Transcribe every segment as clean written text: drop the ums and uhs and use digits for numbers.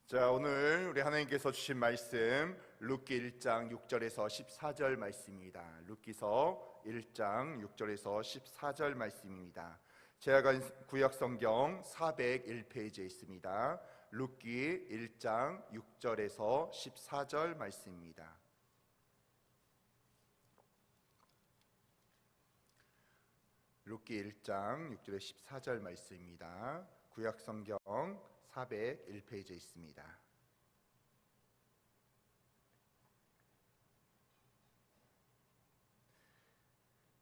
자, 오늘 우리 하나님께서 주신 말씀 룻기 1장 6절에서 14절 말씀입니다. 룻기서 1장 6절에서 14절 말씀입니다. 제가 간 구약 성경 401페이지에 있습니다. 룻기 1장 6절에서 14절 말씀입니다. 룻기 1장 6절에 14절 말씀입니다. 구약 성경 401페이지에 있습니다.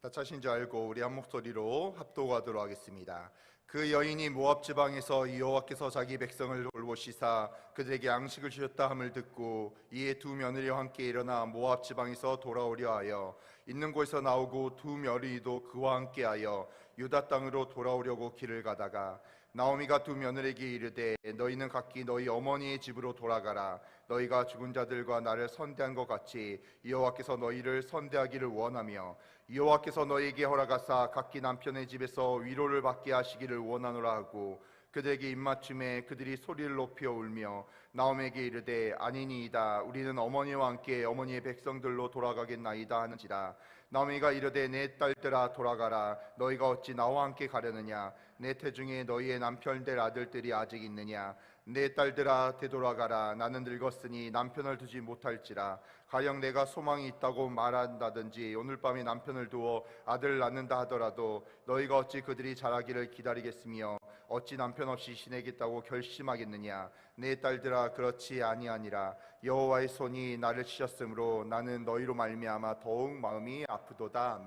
다 차신 줄 알고 우리 한 목소리로 합독하도록 하겠습니다. 그 여인이 모압 지방에서 여호와께서 자기 백성을 돌보시사 그들에게 양식을 주셨다 함을 듣고 이에 두 며느리와 함께 일어나 모압 지방에서 돌아오려 하여 있는 곳에서 나오고 두 며느리도 그와 함께하여 유다 땅으로 돌아오려고 길을 가다가 나오미가 두 며느리에게 이르되 너희는 각기 너희 어머니의 집으로 돌아가라. 너희가 죽은 자들과 나를 선대한 것 같이 여호와께서 너희를 선대하기를 원하며 여호와께서 너희에게 허락하사 각기 남편의 집에서 위로를 받게 하시기를 원하노라 하고 그들에게 입맞춤에 그들이 소리를 높여 울며 나오미에게 이르되 아니니이다. 우리는 어머니와 함께 어머니의 백성들로 돌아가겠나이다 하는지라. 나오미가 이르되 내 딸들아 돌아가라. 너희가 어찌 나와 함께 가려느냐. 내 태중에 너희의 남편 될 아들들이 아직 있느냐. 내 딸들아 되돌아가라. 나는 늙었으니 남편을 두지 못할지라. 가령 내가 소망이 있다고 말한다든지 오늘 밤에 남편을 두어 아들을 낳는다 하더라도 너희가 어찌 그들이 자라기를 기다리겠으며 어찌 남편 없이 지내겠다고 결심하겠느냐. 내 딸들아 그렇지 아니하니라. 여호와의 손이 나를 치셨으므로 나는 너희로 말미암아 더욱 마음이 아프도다.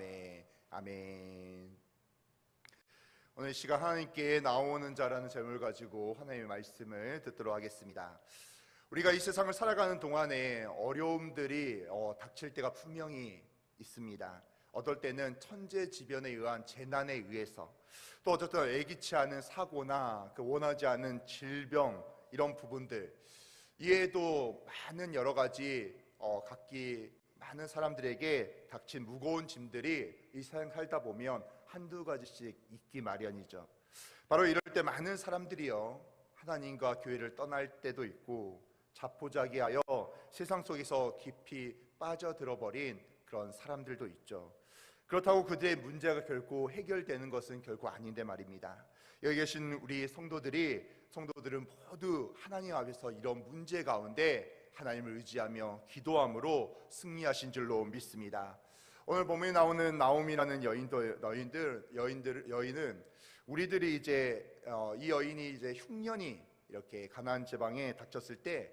아멘. 오늘 시간 하나님께 나오는 자라는 제목을 가지고 하나님의 말씀을 듣도록 하겠습니다. 우리가 이 세상을 살아가는 동안에 어려움들이 닥칠 때가 분명히 있습니다. 어떨 때는 천재지변에 의한 재난에 의해서, 또 어쨌든 예기치 않은 사고나 원하지 않은 질병, 이런 부분들 이외에도 많은 여러 가지 각기 많은 사람들에게 닥친 무거운 짐들이 이 세상 살다 보면 한두 가지씩 있기 마련이죠. 바로 이럴 때 많은 사람들이요 하나님과 교회를 떠날 때도 있고 자포자기하여 세상 속에서 깊이 빠져들어 버린 그런 사람들도 있죠. 그렇다고 그들의 문제가 결코 해결되는 것은 결코 아닌데 말입니다. 여기 계신 우리 성도들은 모두 하나님 앞에서 이런 문제 가운데 하나님을 의지하며 기도함으로 승리하신 줄로 믿습니다. 오늘 본문에 나오는 나오미라는 여인은 우리들이 이제 이 여인이 이제 흉년이 이렇게 가나안 지방에 닥쳤을 때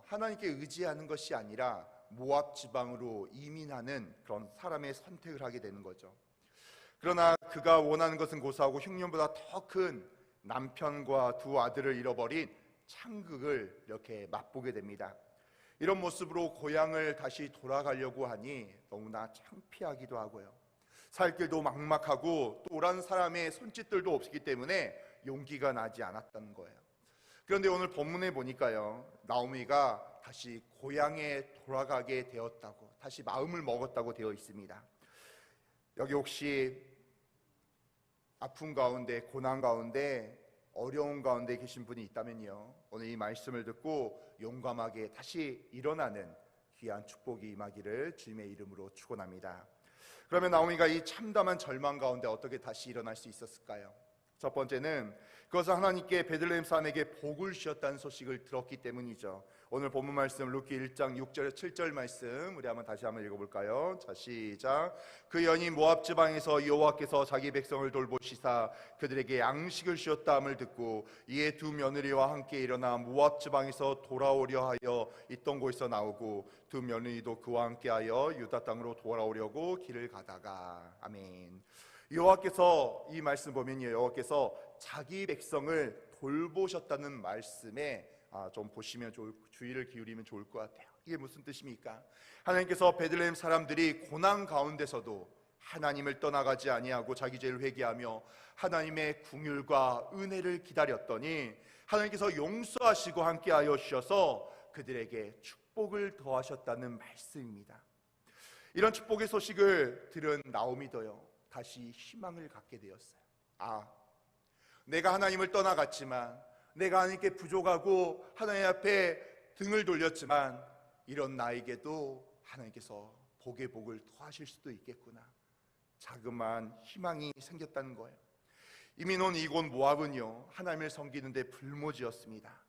하나님께 의지하는 것이 아니라 모압 지방으로 이민하는 그런 사람의 선택을 하게 되는 거죠. 그러나 그가 원하는 것은 고사하고 흉년보다 더 큰 남편과 두 아들을 잃어버린 창극을 이렇게 맛보게 됩니다. 이런 모습으로 고향을 다시 돌아가려고 하니 너무나 창피하기도 하고요. 살 길도 막막하고 또 오라는 사람의 손짓들도 없기 때문에 용기가 나지 않았던 거예요. 그런데 오늘 본문에 보니까요, 나오미가 다시 고향에 돌아가게 되었다고, 다시 마음을 먹었다고 되어 있습니다. 여기 혹시 아픔 가운데, 고난 가운데, 어려운 가운데 계신 분이 있다면요, 오늘 이 말씀을 듣고 용감하게 다시 일어나는 귀한 축복이 임하기를 주님의 이름으로 축원합니다. 그러면 나오미가 이 참담한 절망 가운데 어떻게 다시 일어날 수 있었을까요? 첫 번째는 그것은 하나님께 베들레헴 사람에게 복을 주셨다는 소식을 들었기 때문이죠. 오늘 본문 말씀 룻기 1장 6절에서 7절 말씀 우리 다시 한번 읽어볼까요? 자, 시작. 그 여인이 모압 지방에서 여호와께서 자기 백성을 돌보시사 그들에게 양식을 주셨다 함을 듣고 이에 두 며느리와 함께 일어나 모압 지방에서 돌아오려 하여 있던 곳에서 나오고 두 며느리도 그와 함께하여 유다 땅으로 돌아오려고 길을 가다가. 아멘. 여호와께서, 이 말씀 보면요, 여호와께서 자기 백성을 돌보셨다는 말씀에 좀 보시면 주의를 기울이면 좋을 것 같아요. 이게 무슨 뜻입니까? 하나님께서 베들레헴 사람들이 고난 가운데서도 하나님을 떠나가지 아니하고 자기 죄를 회개하며 하나님의 긍휼과 은혜를 기다렸더니 하나님께서 용서하시고 함께하여 주셔서 그들에게 축복을 더하셨다는 말씀입니다. 이런 축복의 소식을 들은 나오미도요 다시 희망을 갖게 되었어요. 내가 하나님을 떠나갔지만 내가 하나님께 부족하고 하나님 앞에 등을 돌렸지만 이런 나에게도 하나님께서 복의 복을 더하실 수도 있겠구나. 자그마한 희망이 생겼다는 거예요. 이미 논 이곳 모압은요, 하나님을 섬기는데 불모지였습니다.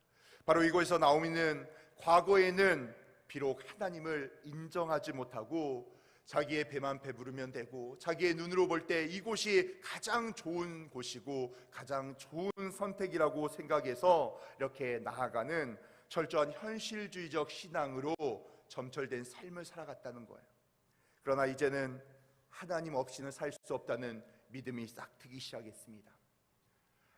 바로 이곳에서 나오미는 과거에는 비록 하나님을 인정하지 못하고 자기의 배만 배부르면 되고 자기의 눈으로 볼 때 이곳이 가장 좋은 곳이고 가장 좋은 선택이라고 생각해서 이렇게 나아가는 철저한 현실주의적 신앙으로 점철된 삶을 살아갔다는 거예요. 그러나 이제는 하나님 없이는 살 수 없다는 믿음이 싹트기 시작했습니다.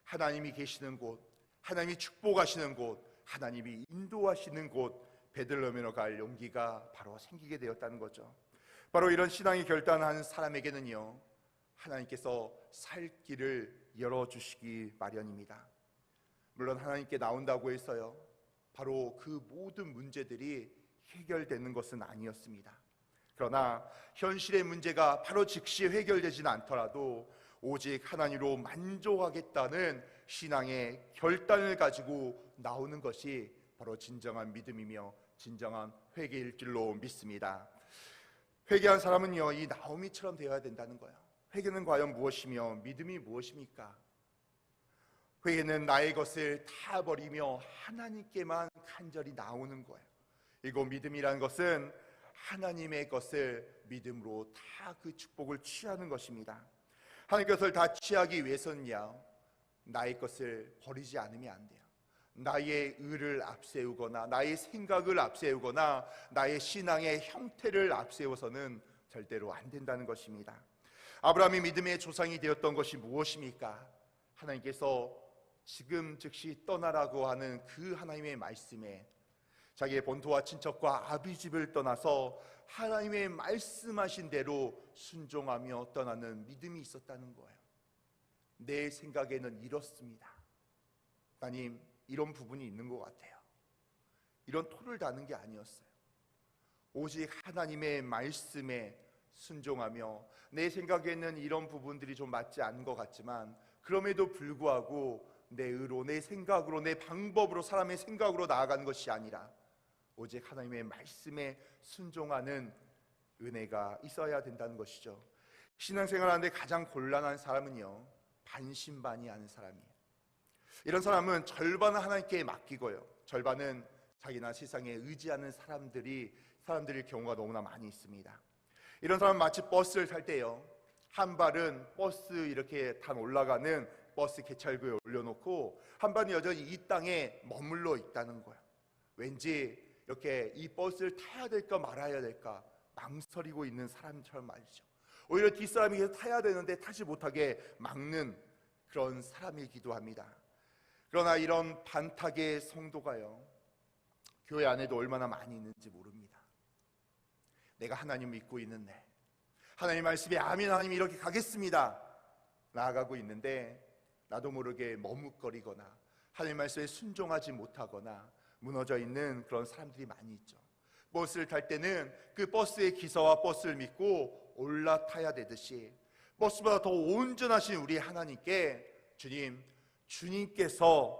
하나님이 계시는 곳, 하나님이 축복하시는 곳, 하나님이 인도하시는 곳 베들레헴으로 갈 용기가 바로 생기게 되었다는 거죠. 바로 이런 신앙이 결단한 사람에게는요, 하나님께서 살 길을 열어주시기 마련입니다. 물론 하나님께 나온다고 해서요, 바로 그 모든 문제들이 해결되는 것은 아니었습니다. 그러나 현실의 문제가 바로 즉시 해결되지는 않더라도 오직 하나님으로 만족하겠다는 신앙의 결단을 가지고 나오는 것이 바로 진정한 믿음이며 진정한 회개일 줄로 믿습니다. 회개한 사람은요, 이 나오미처럼 되어야 된다는 거예요. 회개는 과연 무엇이며 믿음이 무엇입니까? 회개는 나의 것을 다 버리며 하나님께만 간절히 나오는 거예요. 이거 믿음이라는 것은 하나님의 것을 믿음으로 다 그 축복을 취하는 것입니다. 하나님의 것을 다 취하기 위해서는요, 나의 것을 버리지 않으면 안 돼요. 나의 의를 앞세우거나 나의 생각을 앞세우거나 나의 신앙의 형태를 앞세워서는 절대로 안 된다는 것입니다. 아브라함이 믿음의 조상이 되었던 것이 무엇입니까? 하나님께서 지금 즉시 떠나라고 하는 그 하나님의 말씀에 자기의 본토와 친척과 아비집을 떠나서 하나님의 말씀하신 대로 순종하며 떠나는 믿음이 있었다는 거예요. 내 생각에는 이렇습니다. 하나님, 이런 부분이 있는 것 같아요. 이런 토를 다는 게 아니었어요. 오직 하나님의 말씀에 순종하며 내 생각에는 이런 부분들이 좀 맞지 않은 것 같지만 그럼에도 불구하고 내 의로, 내 생각으로, 내 방법으로, 사람의 생각으로 나아가는 것이 아니라 오직 하나님의 말씀에 순종하는 은혜가 있어야 된다는 것이죠. 신앙생활하는데 가장 곤란한 사람은요, 반신반의하는 사람이에요. 이런 사람은 절반은 하나님께 맡기고요, 절반은 자기나 세상에 의지하는 사람들일 경우가 너무나 많이 있습니다. 이런 사람은 마치 버스를 탈 때요, 한 발은 버스 이렇게 단 올라가는 버스 개찰구에 올려놓고 한 발은 여전히 이 땅에 머물러 있다는 거예요. 왠지 이렇게 이 버스를 타야 될까 말아야 될까 망설이고 있는 사람처럼 말이죠. 오히려 뒷사람이 계속 타야 되는데 타지 못하게 막는 그런 사람이기도 합니다. 그러나 이런 반탁의 성도가요, 교회 안에도 얼마나 많이 있는지 모릅니다. 내가 하나님 믿고 있는데, 하나님 말씀에 아멘, 하나님 이렇게 가겠습니다 나아가고 있는데 나도 모르게 머뭇거리거나 하나님 말씀에 순종하지 못하거나 무너져 있는 그런 사람들이 많이 있죠. 버스를 탈 때는 그 버스의 기사와 버스를 믿고 올라타야 되듯이 버스보다 더 온전하신 우리 하나님께 주님께서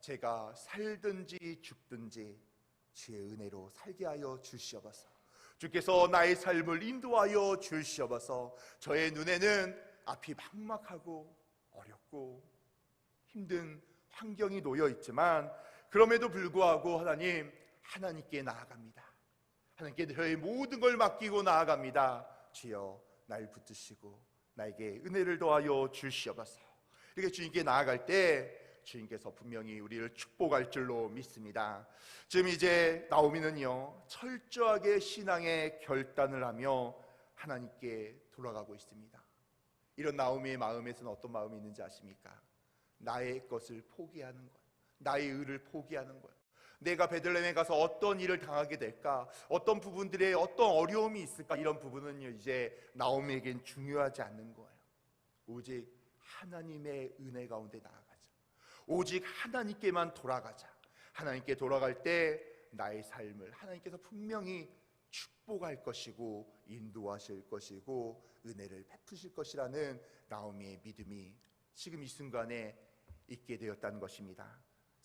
제가 살든지 죽든지 주의 은혜로 살게 하여 주시옵소서. 주께서 나의 삶을 인도하여 주시옵소서. 저의 눈에는 앞이 막막하고 어렵고 힘든 환경이 놓여 있지만 그럼에도 불구하고 하나님께 나아갑니다. 하나님께 저의 모든 걸 맡기고 나아갑니다. 주여 날 붙드시고 나에게 은혜를 더하여 주시옵소서. 이렇게 주님께 나아갈 때 주님께서 분명히 우리를 축복할 줄로 믿습니다. 지금 이제 나오미는요, 철저하게 신앙의 결단을 하며 하나님께 돌아가고 있습니다. 이런 나오미의 마음에서는 어떤 마음이 있는지 아십니까? 나의 것을 포기하는 거예요. 나의 의를 포기하는 거예요. 내가 베들레헴에 가서 어떤 일을 당하게 될까, 어떤 부분들에 어떤 어려움이 있을까, 이런 부분은 이제 나오미에겐 중요하지 않는 거예요. 오직 하나님의 은혜 가운데 나아가자. 오직 하나님께만 돌아가자. 하나님께 돌아갈 때 나의 삶을 하나님께서 분명히 축복할 것이고 인도하실 것이고 은혜를 베푸실 것이라는 나오미의 믿음이 지금 이 순간에 있게 되었다는 것입니다.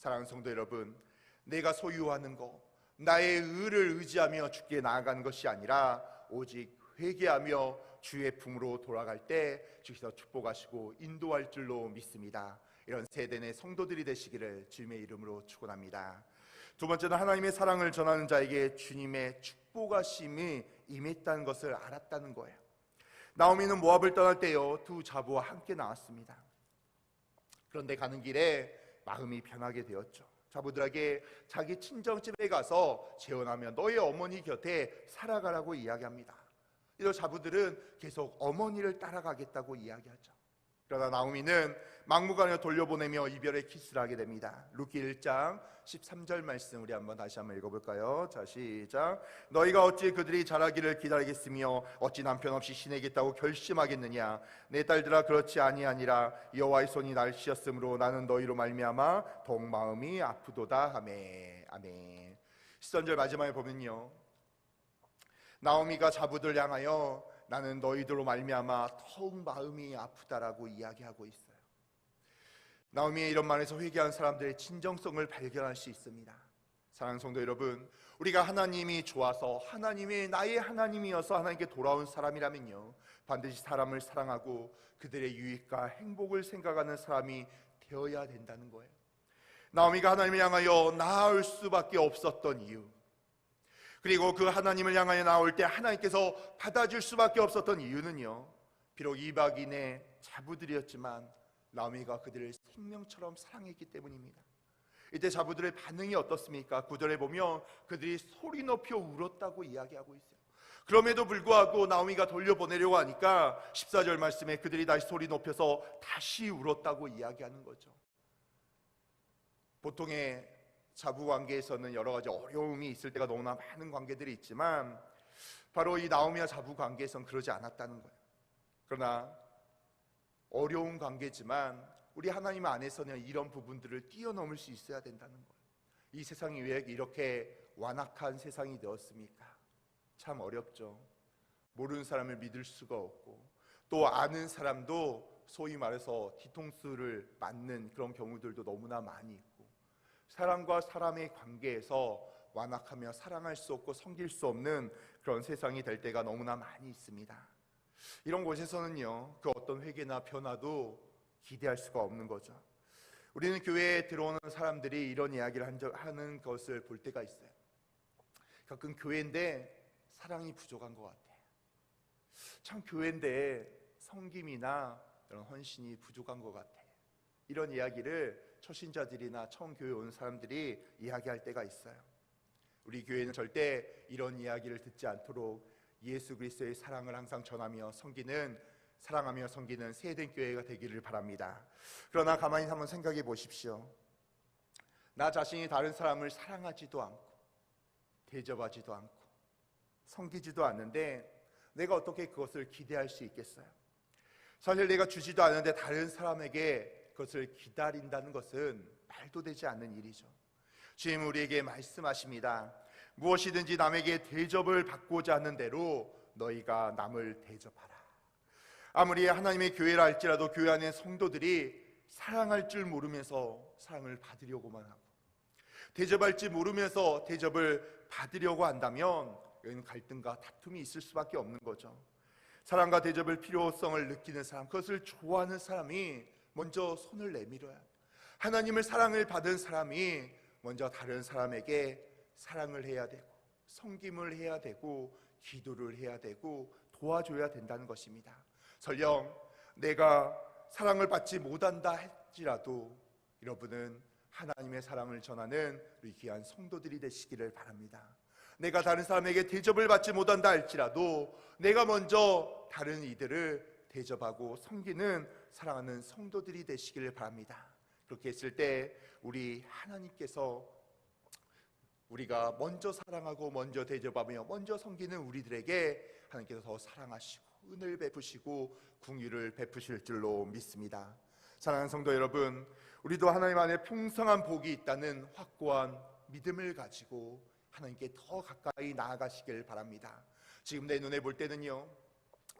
사랑하는 성도 여러분, 내가 소유하는 것, 나의 의를 의지하며 주께 나아가는 것이 아니라 오직 회개하며 주의 품으로 돌아갈 때 주께서 축복하시고 인도할 줄로 믿습니다. 이런 세대 내 성도들이 되시기를 주님의 이름으로 축원합니다. 두 번째는 하나님의 사랑을 전하는 자에게 주님의 축복하심이 임했다는 것을 알았다는 거예요. 나오미는 모압을 떠날 때요, 두 자부와 함께 나왔습니다. 그런데 가는 길에 마음이 변하게 되었죠. 자부들에게 자기 친정집에 가서 재혼하며 너의 어머니 곁에 살아가라고 이야기합니다. 이런 자부들은 계속 어머니를 따라가겠다고 이야기하죠. 그러나 나오미는 막무가내로 돌려보내며 이별의 키스를 하게 됩니다. 룻기 1장 13절 말씀 우리 다시 한번 읽어볼까요? 자, 시작. 너희가 어찌 그들이 자라기를 기다리겠으며 어찌 남편 없이 지내겠다고 결심하겠느냐? 내 딸들아, 그렇지 아니하니라. 여호와의 손이 날 씌었으므로 나는 너희로 말미암아 더욱 마음이 아프도다 하매. 아멘. 13절 마지막에 보면요, 나오미가 자부들 향하여 나는 너희들로 말미암아 더욱 마음이 아프다라고 이야기하고 있어요. 나오미의 이런 말에서 회개한 사람들의 진정성을 발견할 수 있습니다. 사랑하는 성도 여러분, 우리가 하나님이 좋아서 하나님이 나의 하나님이어서 하나님께 돌아온 사람이라면요, 반드시 사람을 사랑하고 그들의 유익과 행복을 생각하는 사람이 되어야 된다는 거예요. 나오미가 하나님을 향하여 나아올 수밖에 없었던 이유, 그리고 그 하나님을 향하여 나올 때 하나님께서 받아줄 수밖에 없었던 이유는요, 비록 이방인의 자부들이었지만 나오미가 그들을 생명처럼 사랑했기 때문입니다. 이때 자부들의 반응이 어떻습니까? 9절에 보면 그들이 소리 높여 울었다고 이야기하고 있어요. 그럼에도 불구하고 나오미가 돌려보내려고 하니까 14절 말씀에 그들이 다시 소리 높여서 다시 울었다고 이야기하는 거죠. 보통의 자부 관계에서는 여러 가지 어려움이 있을 때가 너무나 많은 관계들이 있지만 바로 이 나오미와 자부 관계에서는 그러지 않았다는 거예요. 그러나 어려운 관계지만 우리 하나님 안에서는 이런 부분들을 뛰어넘을 수 있어야 된다는 거예요. 이 세상이 왜 이렇게 완악한 세상이 되었습니까? 참 어렵죠. 모르는 사람을 믿을 수가 없고 또 아는 사람도 소위 말해서 뒤통수를 맞는 그런 경우들도 너무나 많이 있고, 사람과 사람의 관계에서 완악하며 사랑할 수 없고 섬길 수 없는 그런 세상이 될 때가 너무나 많이 있습니다. 이런 곳에서는요, 그 어떤 회개나 변화도 기대할 수가 없는 거죠. 우리는 교회에 들어오는 사람들이 이런 이야기를 하는 것을 볼 때가 있어요. 가끔 교회인데 사랑이 부족한 것 같아. 참 교회인데 섬김이나 이런 헌신이 부족한 것 같아. 이런 이야기를 초신자들이나 처음 교회 온 사람들이 이야기할 때가 있어요. 우리 교회는 절대 이런 이야기를 듣지 않도록 예수 그리스도의 사랑을 항상 전하며 사랑하며 섬기는 세된 교회가 되기를 바랍니다. 그러나 가만히 한번 생각해 보십시오. 나 자신이 다른 사람을 사랑하지도 않고 대접하지도 않고 섬기지도 않는데 내가 어떻게 그것을 기대할 수 있겠어요? 사실 내가 주지도 않는데 다른 사람에게 그것을 기다린다는 것은 말도 되지 않는 일이죠. 주님 우리에게 말씀하십니다. 무엇이든지 남에게 대접을 받고자 하는 대로 너희가 남을 대접하라. 아무리 하나님의 교회라 할지라도 교회 안에 성도들이 사랑할 줄 모르면서 사랑을 받으려고만 하고 대접할 줄 모르면서 대접을 받으려고 한다면 여기는 갈등과 다툼이 있을 수밖에 없는 거죠. 사랑과 대접의 필요성을 느끼는 사람, 그것을 좋아하는 사람이 먼저 손을 내밀어야 해요. 하나님을 사랑을 받은 사람이 먼저 다른 사람에게 사랑을 해야 되고 섬김을 해야 되고 기도를 해야 되고 도와줘야 된다는 것입니다. 설령 내가 사랑을 받지 못한다 할지라도 여러분은 하나님의 사랑을 전하는 우리 귀한 성도들이 되시기를 바랍니다. 내가 다른 사람에게 대접을 받지 못한다 할지라도 내가 먼저 다른 이들을 대접하고 섬기는 사랑하는 성도들이 되시기를 바랍니다. 그렇게 했을 때 우리 하나님께서 우리가 먼저 사랑하고 먼저 대접하며 먼저 섬기는 우리들에게 하나님께서 더 사랑하시고 은혜를 베푸시고 긍휼을 베푸실 줄로 믿습니다. 사랑하는 성도 여러분, 우리도 하나님 안에 풍성한 복이 있다는 확고한 믿음을 가지고 하나님께 더 가까이 나아가시길 바랍니다. 지금 내 눈에 볼 때는요,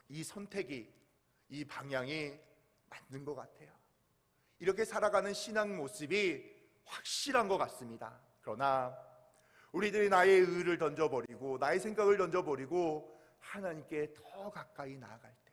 이 선택이, 이 방향이 맞는 것 같아요. 이렇게 살아가는 신앙 모습이 확실한 것 같습니다. 그러나 우리들이 나의 의를 던져버리고 나의 생각을 던져버리고 하나님께 더 가까이 나아갈 때,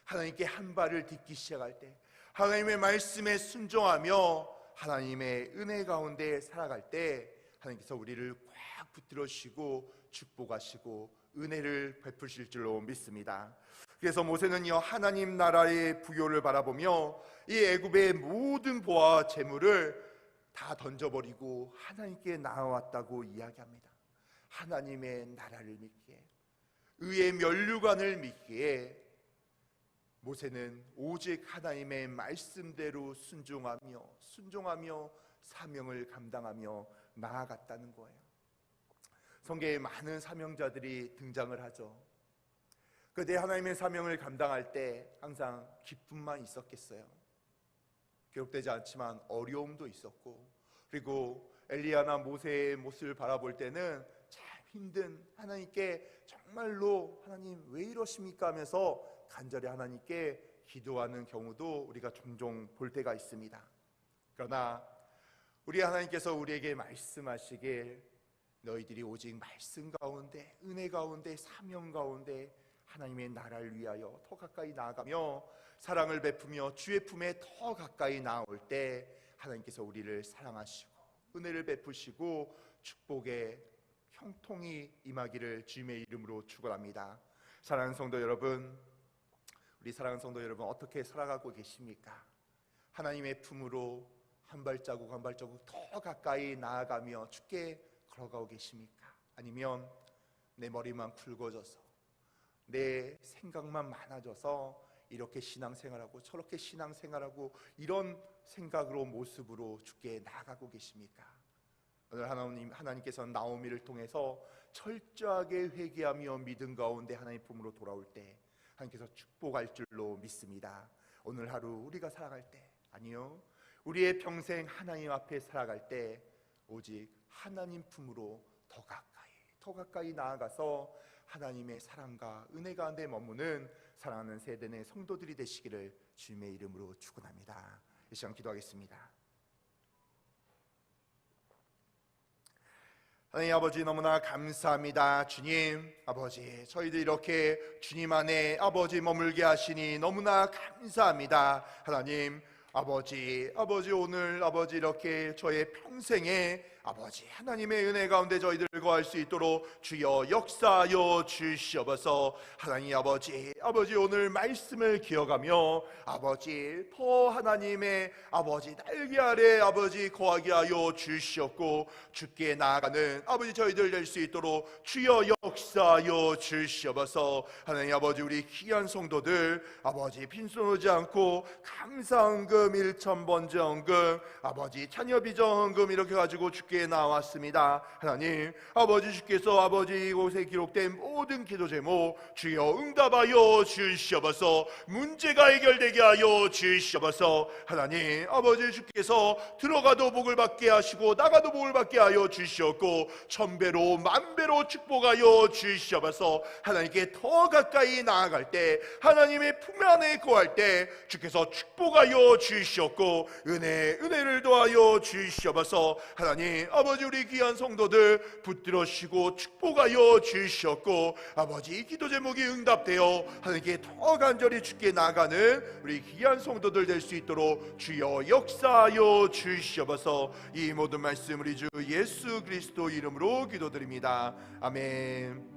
하나님께 한 발을 딛기 시작할 때, 하나님의 말씀에 순종하며 하나님의 은혜 가운데 살아갈 때 하나님께서 우리를 꽉 붙들어 주시고 축복하시고 은혜를 베푸실 줄로 믿습니다. 그래서 모세는요, 하나님 나라의 부요를 바라보며 이 애굽의 모든 보화와 재물을 다 던져버리고 하나님께 나아왔다고 이야기합니다. 하나님의 나라를 믿기에, 의의 면류관을 믿기에 모세는 오직 하나님의 말씀대로 순종하며 사명을 감당하며 나아갔다는 거예요. 성경에 많은 사명자들이 등장을 하죠. 그런데 하나님의 사명을 감당할 때 항상 기쁨만 있었겠어요? 기록되지 않지만 어려움도 있었고, 그리고 엘리야나 모세의 모습을 바라볼 때는 참 힘든, 하나님께 정말로 하나님 왜 이러십니까 하면서 간절히 하나님께 기도하는 경우도 우리가 종종 볼 때가 있습니다. 그러나 우리 하나님께서 우리에게 말씀하시길, 너희들이 오직 말씀 가운데, 은혜 가운데, 사명 가운데 하나님의 나라를 위하여 더 가까이 나아가며 사랑을 베푸며 주의 품에 더 가까이 나올 때 하나님께서 우리를 사랑하시고 은혜를 베푸시고 축복의 형통이 임하기를 주님의 이름으로 축원합니다. 사랑하는 성도 여러분, 우리 사랑하는 성도 여러분, 어떻게 살아가고 계십니까? 하나님의 품으로 한 발자국 한 발자국 더 가까이 나아가며 주께 걸어가고 계십니까? 아니면 내 머리만 굵어져서, 내 생각만 많아져서 이렇게 신앙생활하고 저렇게 신앙생활하고 이런 생각으로, 모습으로 주께 나아가고 계십니까? 오늘 하나님께서는 나오미를 통해서 철저하게 회개하며 믿음 가운데 하나님 품으로 돌아올 때 하나님께서 축복할 줄로 믿습니다. 오늘 하루 우리가 살아갈 때, 아니요, 우리의 평생 하나님 앞에 살아갈 때 오직 하나님 품으로 더 가까이 나아가서 하나님의 사랑과 은혜 가운데 머무는 사랑하는 세대의 성도들이 되시기를 주님의 이름으로 축원합니다. 이 시간 기도하겠습니다. 하나님 아버지, 너무나 감사합니다. 주님 아버지, 저희들 이렇게 주님 안에 아버지 머물게 하시니 너무나 감사합니다. 하나님 아버지, 오늘 아버지 이렇게 저의 평생에 아버지 하나님의 은혜 가운데 저희들 거할 수 있도록 주여 역사하여 주시옵소서. 하나님 아버지 오늘 말씀을 기억하며 아버지 더 하나님의 아버지 날개 아래 아버지 거하게 하여 주시옵고 주께 나아가는 아버지 저희들 될 수 있도록 주여 역사하여 주시옵소서. 하나님 아버지, 우리 귀한 성도들 아버지 빈손 오지 않고 감사헌금 1,000번째 아버지 자녀 비전헌금 이렇게 가지고 주께 나왔습니다. 하나님 아버지, 주께서 아버지 이곳에 기록된 모든 기도 제목 주여 응답하여 주시옵소서. 문제가 해결되게 하여 주시옵소서. 하나님 아버지, 주께서 들어가도 복을 받게 하시고 나가도 복을 받게 하여 주시옵고 1000배로 10,000배로 축복하여 주시옵소서. 하나님께 더 가까이 나아갈 때, 하나님의 품 안에 거할 때 주께서 축복하여 주시옵고 은혜를 더하여 주시옵소서. 하나님 아버지, 우리 귀한 성도들 붙들어 주시고 축복하여 주시옵고 아버지 기도 제목이 응답되어 하나님께 더 간절히 주께 나아가는 우리 귀한 성도들 될 수 있도록 주여 역사하여 주시옵소서. 이 모든 말씀 우리 주 예수 그리스도 이름으로 기도드립니다. 아멘.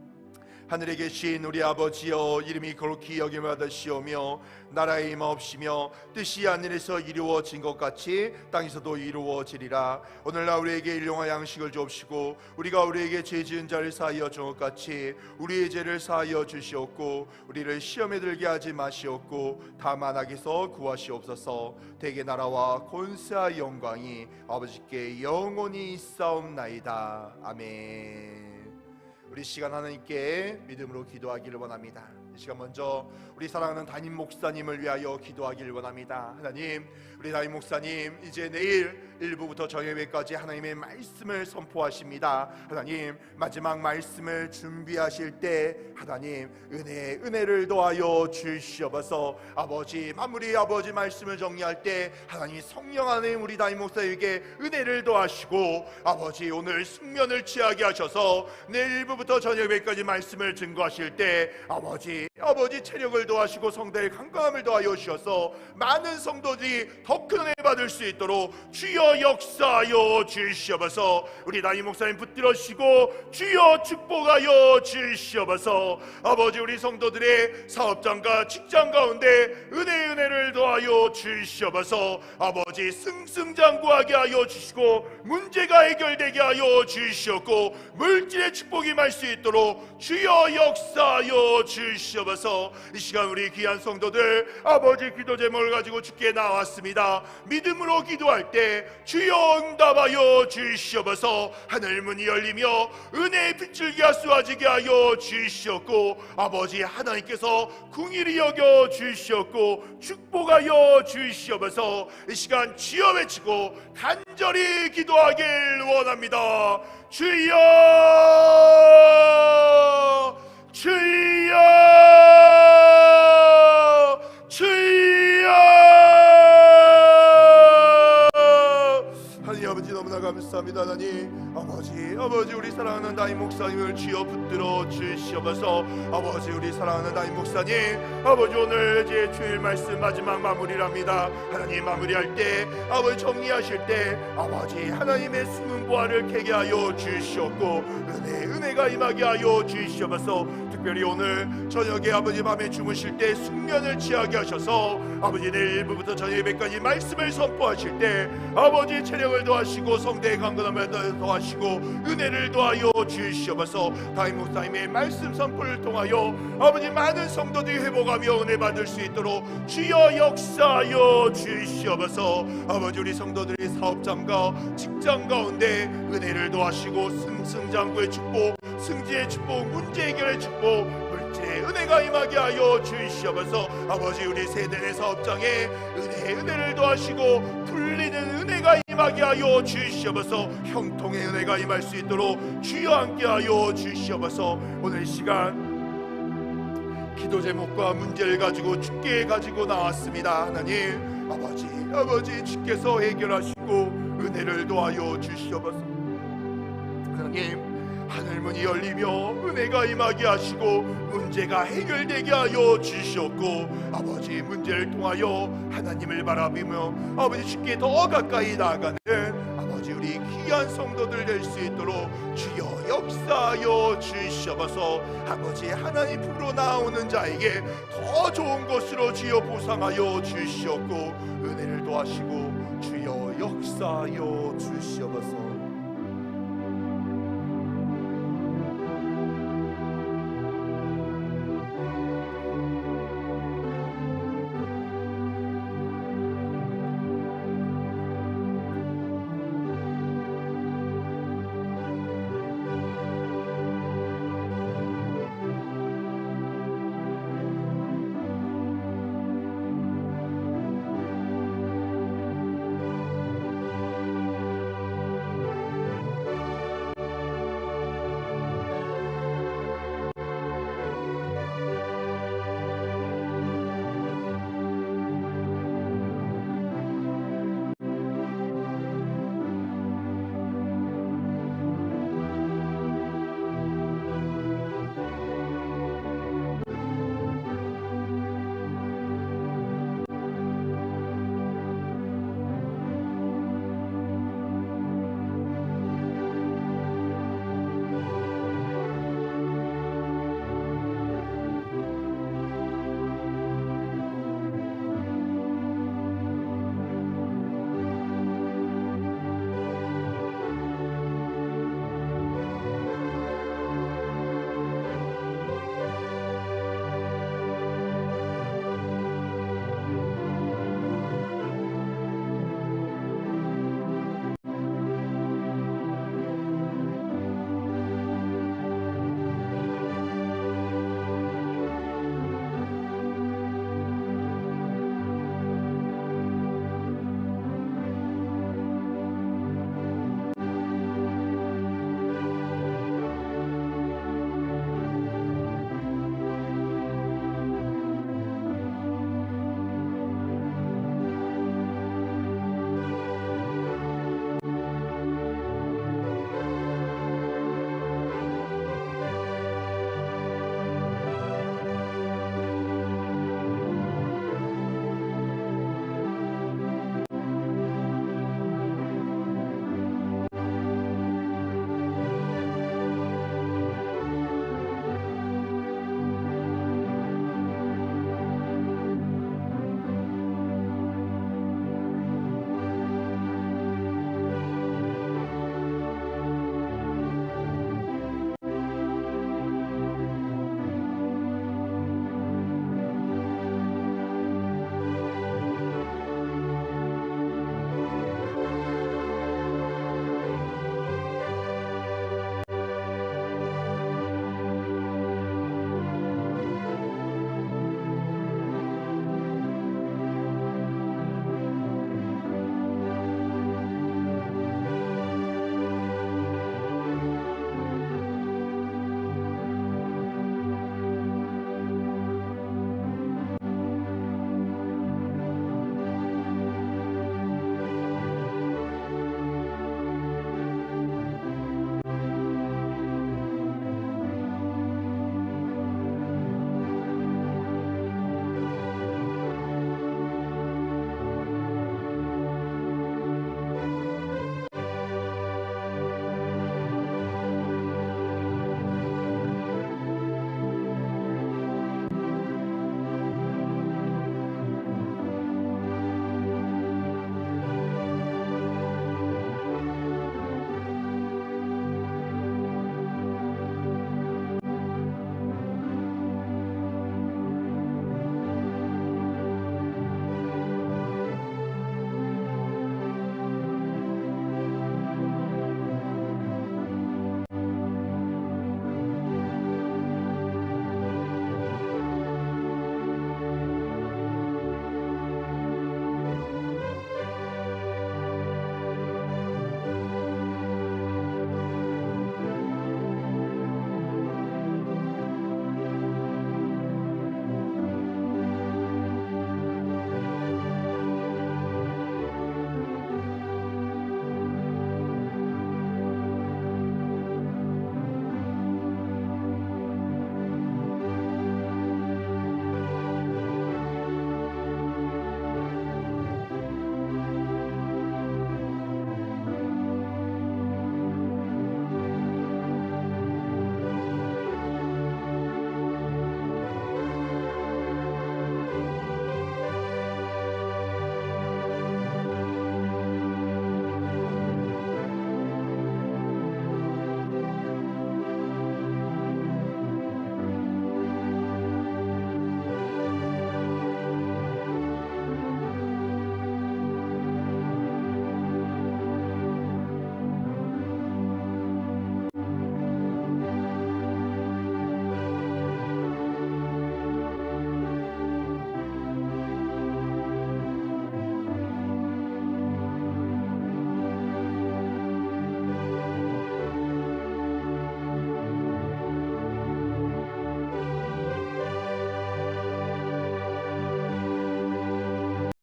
하늘에 계신 우리 아버지여, 이름이 거룩히 여김을 받으시오며 나라의 임하옵시며 뜻이 하늘에서 이루어진 것 같이 땅에서도 이루어지리라. 오늘날 우리에게 일용할 양식을 주옵시고 우리가 우리에게 죄 지은 자를 사하여 준 것 같이 우리의 죄를 사하여 주시옵고 우리를 시험에 들게 하지 마시옵고 다만 악에서 구하시옵소서. 대개 나라와 권세와 영광이 아버지께 영원히 있사옵나이다. 아멘. 우리 시간 하나님께 믿음으로 기도하기를 원합니다. 이 시간 먼저 우리 사랑하는 담임 목사님을 위하여 기도하길 원합니다. 하나님, 우리 담임 목사님 이제 내일 1부부터 저녁에까지 하나님의 말씀을 선포하십니다. 하나님, 마지막 말씀을 준비하실 때 하나님 은혜를 더하여 주시옵소서. 아버지, 마무리 아버지 말씀을 정리할 때 하나님 성령 안에 우리 담임 목사에게 은혜를 더하시고 아버지 오늘 숙면을 취하게 하셔서 내일 1부부터 저녁에까지 말씀을 증거하실 때 아버지 체력을 더하시고 성도의 강건함을 더하여 주셔서 많은 성도들이 더 큰 은혜 받을 수 있도록 주여 역사하여 주시옵소서. 우리 담임 목사님 붙들으시고 주여 축복하여 주시옵소서. 아버지, 우리 성도들의 사업장과 직장 가운데 은혜를 더하여 주시옵소서. 아버지, 승승장구하게 하여 주시고 문제가 해결되게 하여 주시옵고 물질의 축복이 임할 수 있도록 주여 역사하여 주시옵소서. 이 시간 우리 귀한 성도들 아버지 기도 제목을 가지고 주께 나왔습니다. 믿음으로 기도할 때 주여 응답하여 주시옵소서. 하늘 문이 열리며 은혜의 빛을 쏟아지게 하여 주시옵고 아버지 하나님께서 긍휼히 여겨 주시옵고 축복하여 주시옵소서. 이 시간 주여 외치고 간절히 기도하길 원합니다. 주여 주여 주여. 하나님 아버지, 너무나 감사합니다. 하나님 아버지 우리 사랑하는 담임 목사님을 주여 붙들어 주시옵소서. 아버지, 우리 사랑하는 담임 목사님 아버지 오늘 이제 주일 말씀 마지막 마무리랍니다. 하나님, 마무리할 때 아버지 정리하실 때 아버지 하나님의 숨은 보화를 캐게 하여 주시옵고 은혜가 임하게 하여 주시옵소서. 특별히 오늘 저녁에 아버지 밤에 주무실 때 숙면을 취하게 하셔서 아버지 내일 1부부터 저녁 예배까지 말씀을 선포하실 때 아버지 체력을 더하시고 성대의 강건함을 더하시고 은혜를 더하여 주시옵소서. 담임 목사님의 말씀 선포를 통하여 아버지 많은 성도들이 회복하며 은혜 받을 수 있도록 주여 역사하여 주시옵소서. 아버지, 우리 성도들의 사업장과 직장 가운데 은혜를 더하시고 승승장구의 축복, 승지의 축복, 문제 해결의 축복, 물질의 은혜가 임하게 하여 주시옵소서. 아버지, 우리 세대의 사업장에 은혜를 더하시고 풀리는 은혜가 임하게 하여 주시옵소서. 형통의 은혜가 임할 수 있도록 주여 함께 하여 주시옵소서. 오늘 시간 기도 제목과 문제를 가지고 주께 가지고 나왔습니다. 하나님 아버지 주께서 해결하시고 은혜를 더하여 주시옵소서. 하나님, 하늘 문이 열리며 은혜가 임하게 하시고 문제가 해결되게 하여 주시옵고 아버지 문제를 통하여 하나님을 바라보며 아버지 주께 더 가까이 나아가는 아버지 우리 귀한 성도들 될 수 있도록 주여 역사하여 주시옵소서. 아버지, 하나님 품으로 나오는 자에게 더 좋은 것으로 주여 보상하여 주시옵고 은혜를 더하시고 주여 역사하여 주시옵소서.